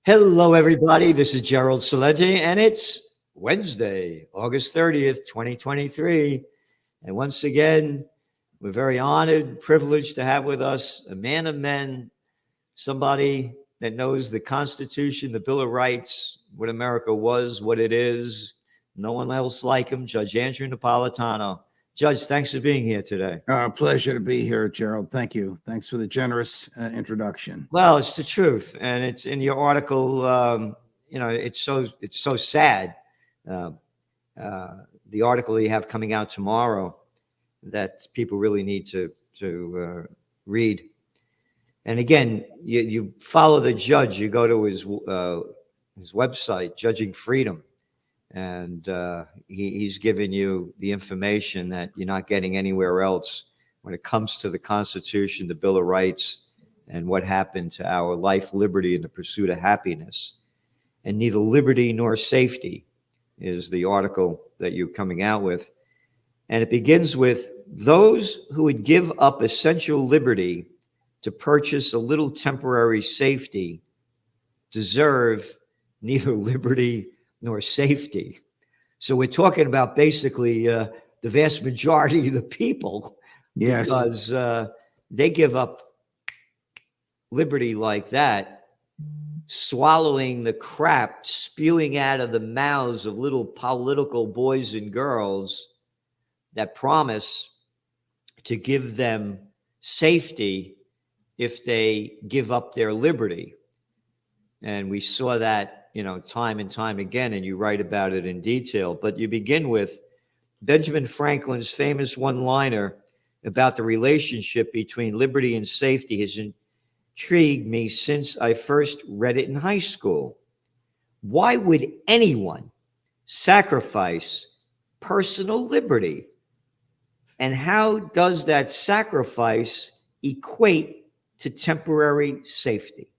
Hello, everybody. This is Gerald Salege, and it's Wednesday, August 30th, 2023. And once again, we're very honored, privileged to have with us a man of men, somebody that knows the Constitution, the Bill of Rights, what America was, what it is. No one else like him, Judge Andrew Napolitano. Judge, thanks for being here today. Pleasure to be here, Gerald. Thank you. Thanks for the generous introduction. Well, it's the truth, and it's in your article. It's so sad. The article you have coming out tomorrow that people really need to read. And again, you follow the judge. You go to his website, Judging Freedom, and he's giving you the information that you're not getting anywhere else when it comes to the Constitution, the Bill of Rights, and what happened to our life, liberty, and the pursuit of happiness. And neither liberty nor safety is the article that you're coming out with. And it begins with, those who would give up essential liberty to purchase a little temporary safety deserve neither liberty nor safety. So we're talking about basically the vast majority of the people. Yes. Because they give up liberty like that, swallowing the crap spewing out of the mouths of little political boys and girls that promise to give them safety if they give up their liberty. And we saw that, time and time again, and you write about it in detail. But you begin with Benjamin Franklin's famous one-liner about the relationship between liberty and safety has intrigued me since I first read it in high school. Why would anyone sacrifice personal liberty? And how does that sacrifice equate to temporary safety?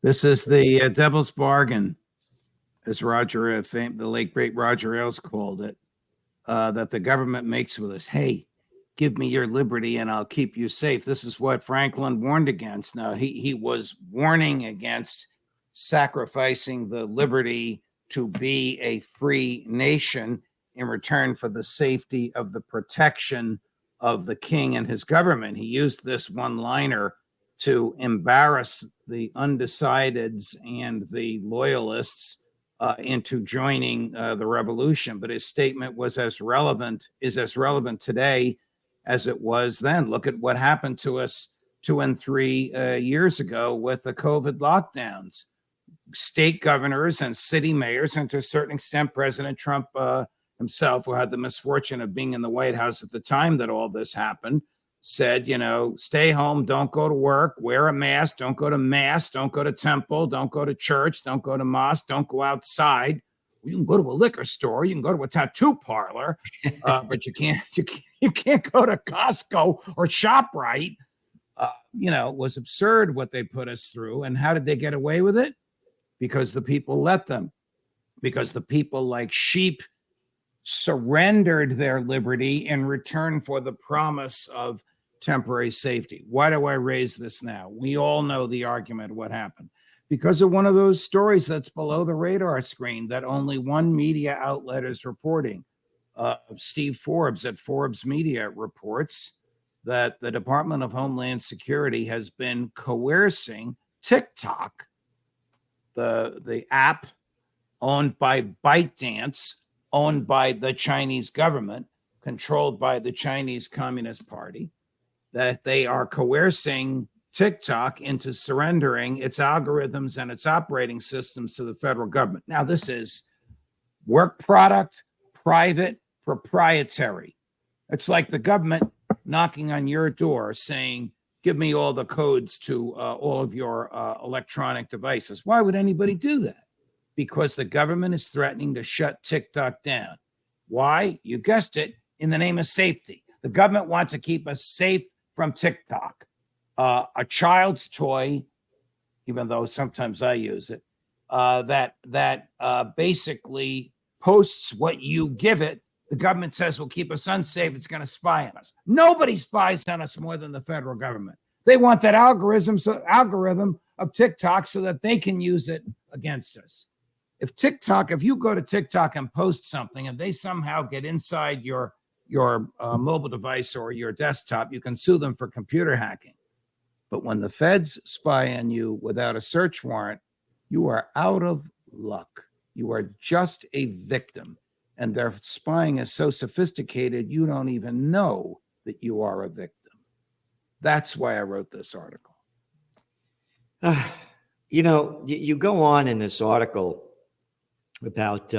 This is the devil's bargain, as the late great Roger Ailes called it, that the government makes with us. Hey, give me your liberty and I'll keep you safe. This is what Franklin warned against. Now, he was warning against sacrificing the liberty to be a free nation in return for the safety of the protection of the king and his government. He used this one-liner to embarrass the undecideds and the loyalists into joining the revolution. But his statement is as relevant today as it was then. Look at what happened to us 2 and 3 years ago with the COVID lockdowns. State governors and city mayors, and to a certain extent, President Trump himself, who had the misfortune of being in the White House at the time that all this happened, said, stay home, don't go to work, wear a mask, don't go to mass, don't go to temple, don't go to church, don't go to mosque, don't go outside. You can go to a liquor store, you can go to a tattoo parlor, but you can't go to Costco or ShopRite. It was absurd what they put us through. And how did they get away with it? Because the people let them. Because the people, like sheep, surrendered their liberty in return for the promise of temporary safety. Why do I raise this now? We all know the argument, what happened. Because of one of those stories that's below the radar screen that only one media outlet is reporting. Steve Forbes at Forbes Media reports that the Department of Homeland Security has been coercing TikTok, the app owned by ByteDance, owned by the Chinese government, controlled by the Chinese Communist Party, that they are coercing TikTok into surrendering its algorithms and its operating systems to the federal government. Now, this is work product, private, proprietary. It's like the government knocking on your door saying, give me all the codes to all of your electronic devices. Why would anybody do that? Because the government is threatening to shut TikTok down. Why? You guessed it, in the name of safety. The government wants to keep us safe from TikTok. A child's toy, even though sometimes I use it, that basically posts what you give it. The government says will keep us unsafe. It's going to spy on us. Nobody spies on us more than the federal government. They want that algorithm of TikTok so that they can use it against us. If you go to TikTok and post something and they somehow get inside your mobile device or your desktop, you can sue them for computer hacking. But when the feds spy on you without a search warrant, you are out of luck. You are just a victim. And their spying is so sophisticated, you don't even know that you are a victim. That's why I wrote this article. You go on in this article about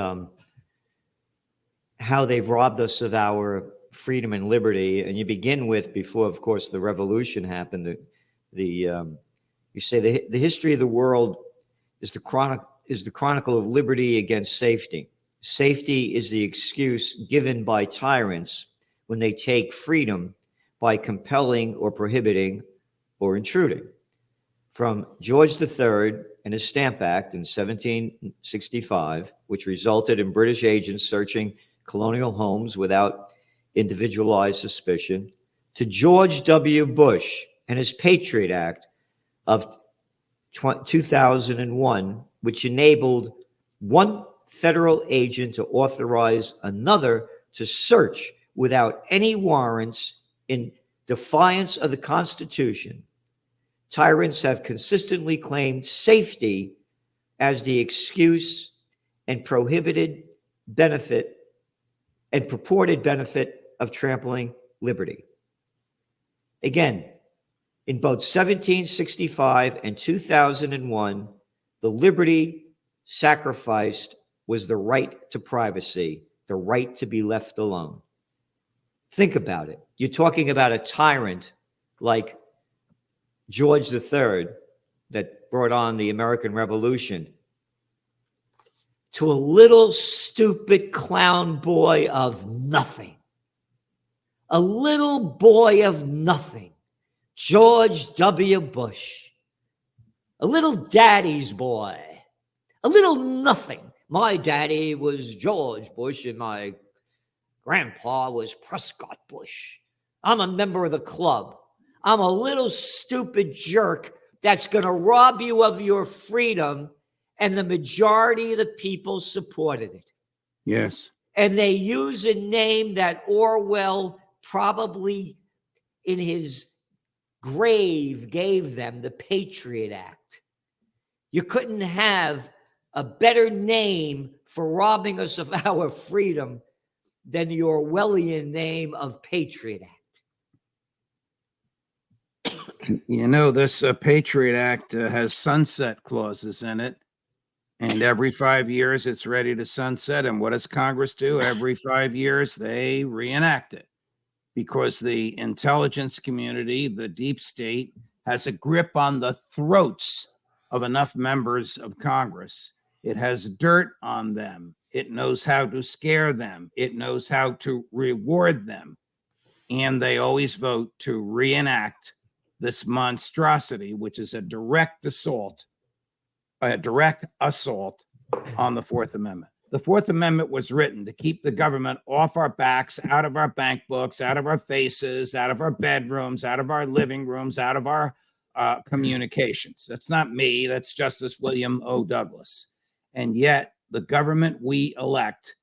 how they've robbed us of our freedom and liberty, and you begin with, before, of course, the revolution happened, you say the history of the world is the chronicle of liberty against safety. Safety is the excuse given by tyrants when they take freedom by compelling or prohibiting or intruding. From George III and his Stamp Act in 1765, which resulted in British agents searching colonial homes without individualized suspicion, to George W. Bush and his Patriot Act of 2001, which enabled one federal agent to authorize another to search without any warrants in defiance of the Constitution. Tyrants have consistently claimed safety as the excuse and purported benefit of trampling liberty. Again, in both 1765 and 2001, the liberty sacrificed was the right to privacy, the right to be left alone. Think about it. You're talking about a tyrant like George III that brought on the American Revolution, to a little stupid clown boy of nothing. A little boy of nothing. George W. Bush. A little daddy's boy. A little nothing. My daddy was George Bush and my grandpa was Prescott Bush. I'm a member of the club. I'm a little stupid jerk that's going to rob you of your freedom, and the majority of the people supported it. Yes. And they use a name that Orwell probably in his grave gave them, the Patriot Act. You couldn't have a better name for robbing us of our freedom than the Orwellian name of Patriot Act. You know, this Patriot Act has sunset clauses in it. And every 5 years, it's ready to sunset. And what does Congress do? Every 5 years, they reenact it. Because the intelligence community, the deep state, has a grip on the throats of enough members of Congress. It has dirt on them. It knows how to scare them. It knows how to reward them. And they always vote to reenact this monstrosity, which is a direct assault on the Fourth Amendment. The Fourth Amendment was written to keep the government off our backs, out of our bank books, out of our faces, out of our bedrooms, out of our living rooms, out of our communications. That's not me. That's Justice William O. Douglas. And yet the government we elect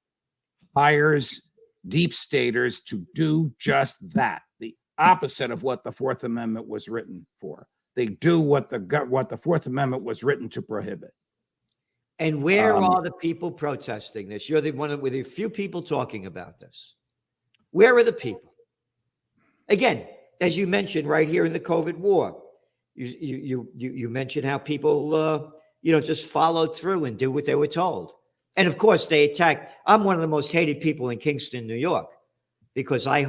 hires deep staters to do just that, the opposite of what the Fourth Amendment was written for. They do what the Fourth Amendment was written to prohibit. And where are the people protesting this? You're the one with a few people talking about this. Where are the people? Again, as you mentioned right here in the COVID war, you mentioned how people just followed through and do what they were told. And of course, they attacked. I'm one of the most hated people in Kingston, New York, because I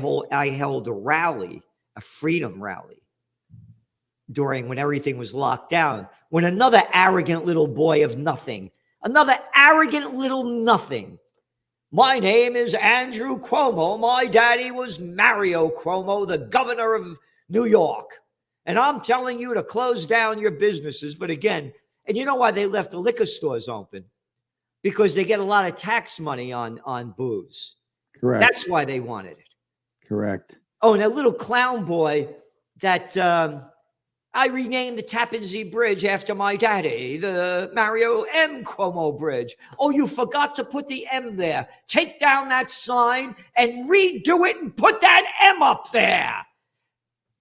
held a rally, a freedom rally, when everything was locked down, when another arrogant little boy of nothing, my name is Andrew Cuomo. My daddy was Mario Cuomo, the governor of New York. And I'm telling you to close down your businesses. But again, and you know why they left the liquor stores open? Because they get a lot of tax money on booze. Correct. That's why they wanted it. Correct. Oh, and that little clown boy that I renamed the Tappan Zee Bridge after my daddy, the Mario M. Cuomo Bridge. Oh, you forgot to put the M there. Take down that sign and redo it and put that M up there.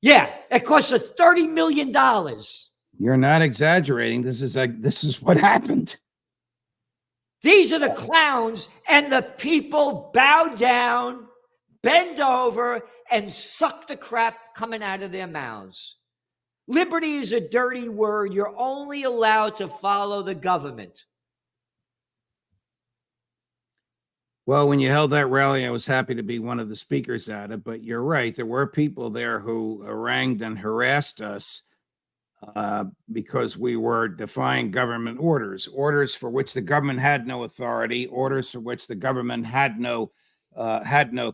Yeah, it cost us $30 million. You're not exaggerating. This is what happened. These are the clowns, and the people bow down, bend over, and suck the crap coming out of their mouths. Liberty is a dirty word. You're only allowed to follow the government. Well, when you held that rally, I was happy to be one of the speakers at it. But you're right. There were people there who harangued and harassed us because we were defying government orders for which the government had no authority, orders for which the government had no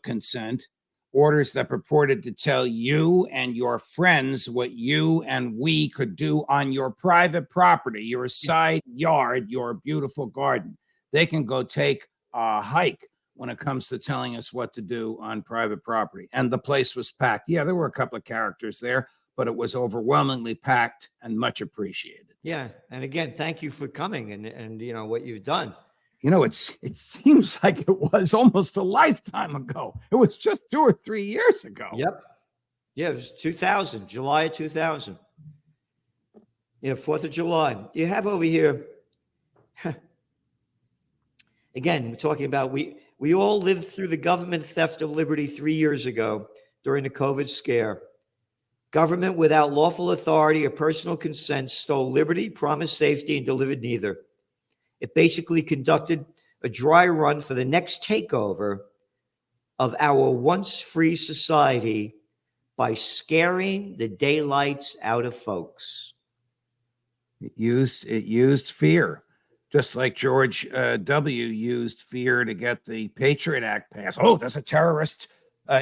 consent, orders that purported to tell you and your friends what you and we could do on your private property, your side yard, your beautiful garden. They can go take a hike when it comes to telling us what to do on private property. And the place was packed. Yeah, there were a couple of characters there, but it was overwhelmingly packed and much appreciated. Yeah. And again, thank you for coming and you know what you've done. You know, it seems like it was almost a lifetime ago. It was just 2 or 3 years ago. Yep. Yeah, it was 2000, July of 2000. Yeah, 4th of July. You have over here, again, we're talking about we all lived through the government theft of liberty 3 years ago during the COVID scare. Government without lawful authority or personal consent stole liberty, promised safety, and delivered neither. It basically conducted a dry run for the next takeover of our once free society by scaring the daylights out of folks. It used fear, just like George W. used fear to get the Patriot Act passed. Oh, there's a terrorist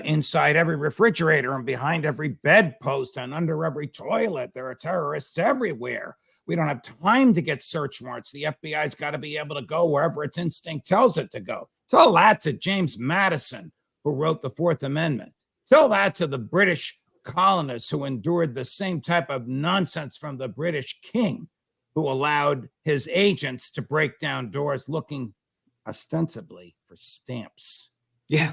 inside every refrigerator and behind every bedpost and under every toilet. There are terrorists everywhere. We don't have time to get search warrants. The FBI's got to be able to go wherever its instinct tells it to go. Tell that to James Madison, who wrote the Fourth Amendment. Tell that to the British colonists who endured the same type of nonsense from the British king, who allowed his agents to break down doors looking ostensibly for stamps. Yeah.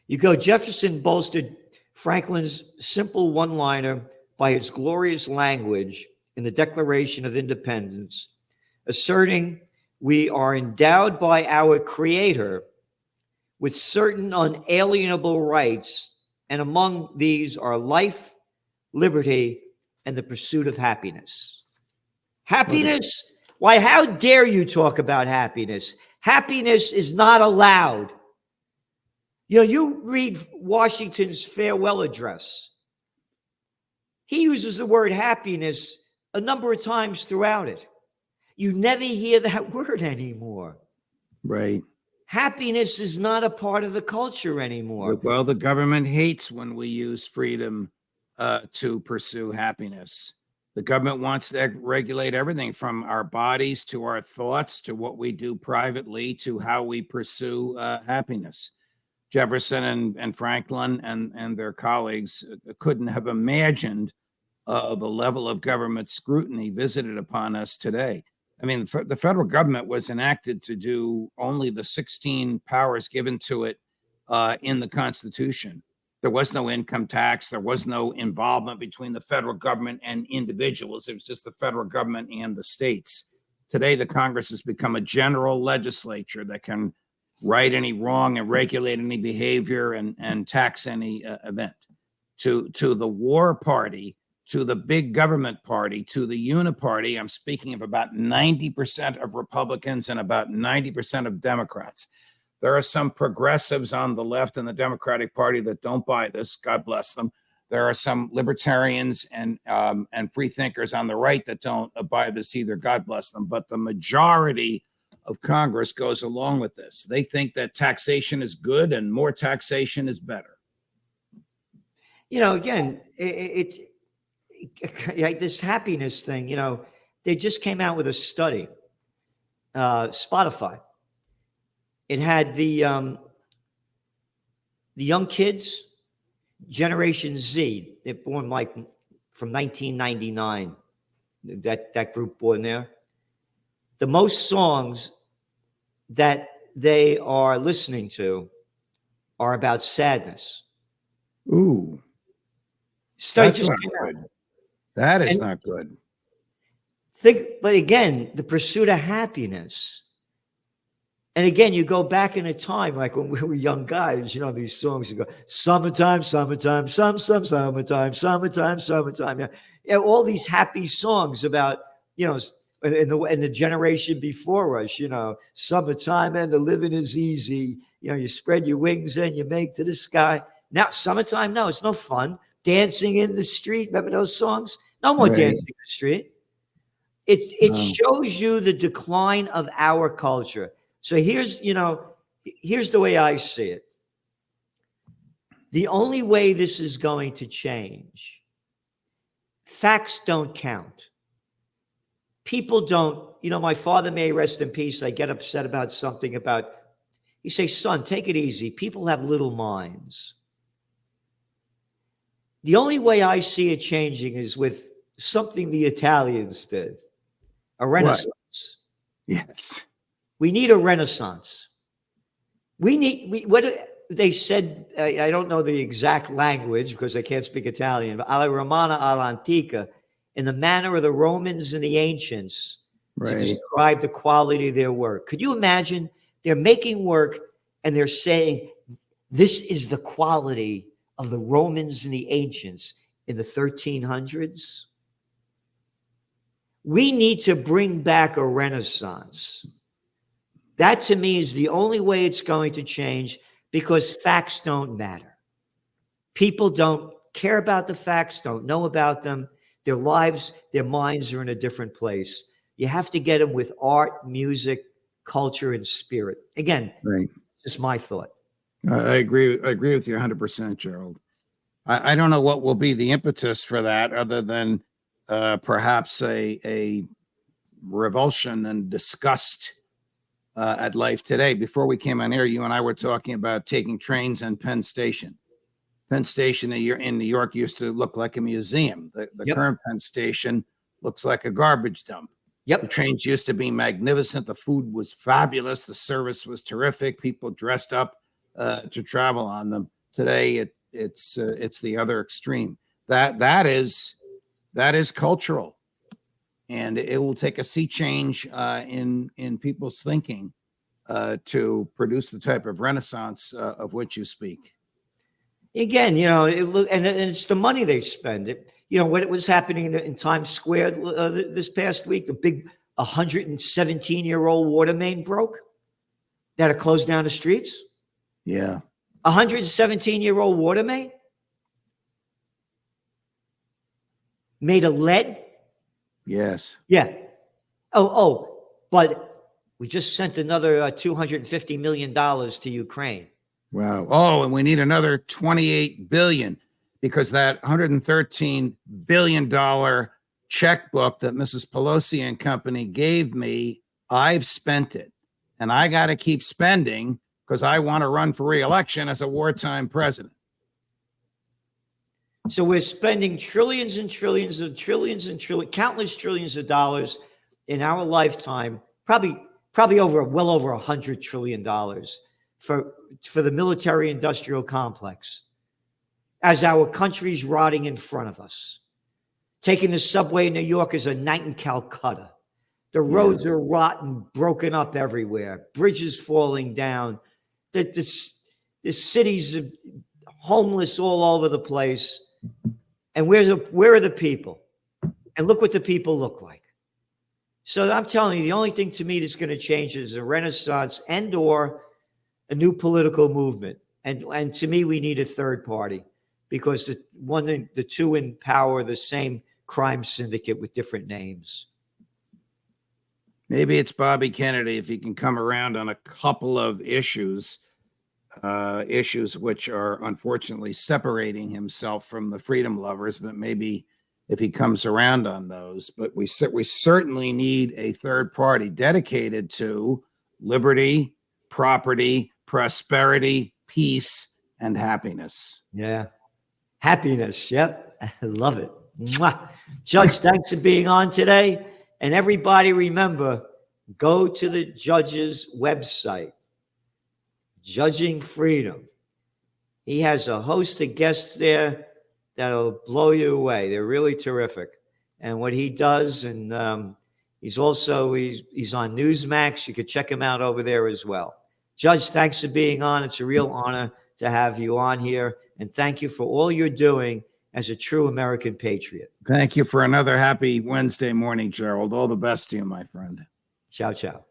You go, Jefferson bolstered Franklin's simple one-liner by his glorious language in the Declaration of Independence, asserting we are endowed by our Creator with certain unalienable rights, and among these are life, liberty, and the pursuit of happiness. Happiness? Why, how dare you talk about happiness? Happiness is not allowed. You know, you read Washington's farewell address. He uses the word happiness a number of times throughout it. You never hear that word anymore. Right. Happiness is not a part of the culture anymore. Well, the government hates when we use freedom to pursue happiness. The government wants to regulate everything from our bodies to our thoughts to what we do privately to how we pursue happiness. Jefferson and Franklin and their colleagues couldn't have imagined the level of government scrutiny visited upon us today. I mean, the federal government was enacted to do only the 16 powers given to it in the Constitution. There was no income tax. There was no involvement between the federal government and individuals. It was just the federal government and the states. Today, the Congress has become a general legislature that can right any wrong and regulate any behavior and tax any event. To the war party, to the big government party, to the uniparty, I'm speaking of about 90% of Republicans and about 90% of Democrats. There are some progressives on the left in the Democratic Party that don't buy this. God bless them. There are some libertarians and free thinkers on the right that don't buy this either. God bless them. But the majority of Congress goes along with this. They think that taxation is good and more taxation is better. You know, again, this happiness thing, you know, they just came out with a study, Spotify. It had the young kids, Generation Z, they're born like from 1999, that group born there. The most songs that they are listening to are about sadness. Ooh, Study that's just not came out. good. That is And not good. but again, the pursuit of happiness. And again, you go back in a time like when we were young guys, these songs, you go, summertime, summertime, summertime, summertime, summertime. Yeah, all these happy songs about, in the generation before us, summertime and the living is easy. You spread your wings and you make to the sky. Now, summertime, no, it's no fun. Dancing in the street. Remember those songs? No more Right. dancing in the street. It shows you the decline of our culture. So here's the way I see it. The only way this is going to change, facts don't count. People don't, my father may rest in peace. I get upset about something you say, son, take it easy. People have little minds. The only way I see it changing is with something the Italians did, a renaissance. Yes. We need a renaissance. What they said, I don't know the exact language because I can't speak Italian, but alla Romana all'antica, in the manner of the Romans and the ancients, to describe the quality of their work. Could you imagine? They're making work and they're saying, this is the quality of the Romans and the ancients in the 1300s. We need to bring back a renaissance. That to me is the only way it's going to change, because facts don't matter. People don't care about the facts, don't know about them. Their lives, their minds are in a different place. You have to get them with art, music, culture, and spirit. Again, just my thought. I agree. I agree with you 100%, Gerald. I don't know what will be the impetus for that, other than perhaps a revulsion and disgust at life today. Before we came on air, you and I were talking about taking trains in Penn Station. Penn Station in New York used to look like a museum. The current Penn Station looks like a garbage dump. The trains used to be magnificent. The food was fabulous. The service was terrific. People dressed up to travel on them. Today, it's the other extreme. That is cultural, and it will take a sea change in people's thinking to produce the type of renaissance of which you speak. Again, and it's the money they spend. What was happening in Times Square this past week, the big 117-year-old water main broke. They had to close down the streets. Yeah. 117-year-old water main made of lead. Yes. Yeah. But we just sent another $250 million to Ukraine. Wow. Oh, and we need another 28 billion, because that $113 billion checkbook that Mrs. Pelosi and company gave me, I've spent it, and I got to keep spending because I want to run for re-election as a wartime president. So we're spending trillions and trillions and trillions and trillions, countless trillions of dollars in our lifetime, probably well over $100 trillion for the military-industrial complex, as our country's rotting in front of us. Taking the subway in New York is a night in Calcutta. The roads are rotten, broken up everywhere. Bridges falling down. The cities are homeless all over the place. And where are the people? And look what the people look like. So I'm telling you, the only thing to me that's going to change is a renaissance and or a new political movement. And to me, we need a third party, because the two in power are the same crime syndicate with different names. Maybe it's Bobby Kennedy, if he can come around on a couple of issues which are unfortunately separating himself from the freedom lovers, but maybe if he comes around on those. But we certainly need a third party dedicated to liberty, property, prosperity, peace, and happiness. Yeah. Happiness. Yep. I love it. Mwah. Judge, thanks for being on today. And everybody remember, go to the judge's website, Judging Freedom. He has a host of guests there that'll blow you away. They're really terrific. And what he does, and he's on Newsmax. You could check him out over there as well. Judge, thanks for being on. It's a real honor to have you on here. And thank you for all you're doing as a true American patriot. Thank you for another happy Wednesday morning, Gerald. All the best to you, my friend. Ciao, ciao.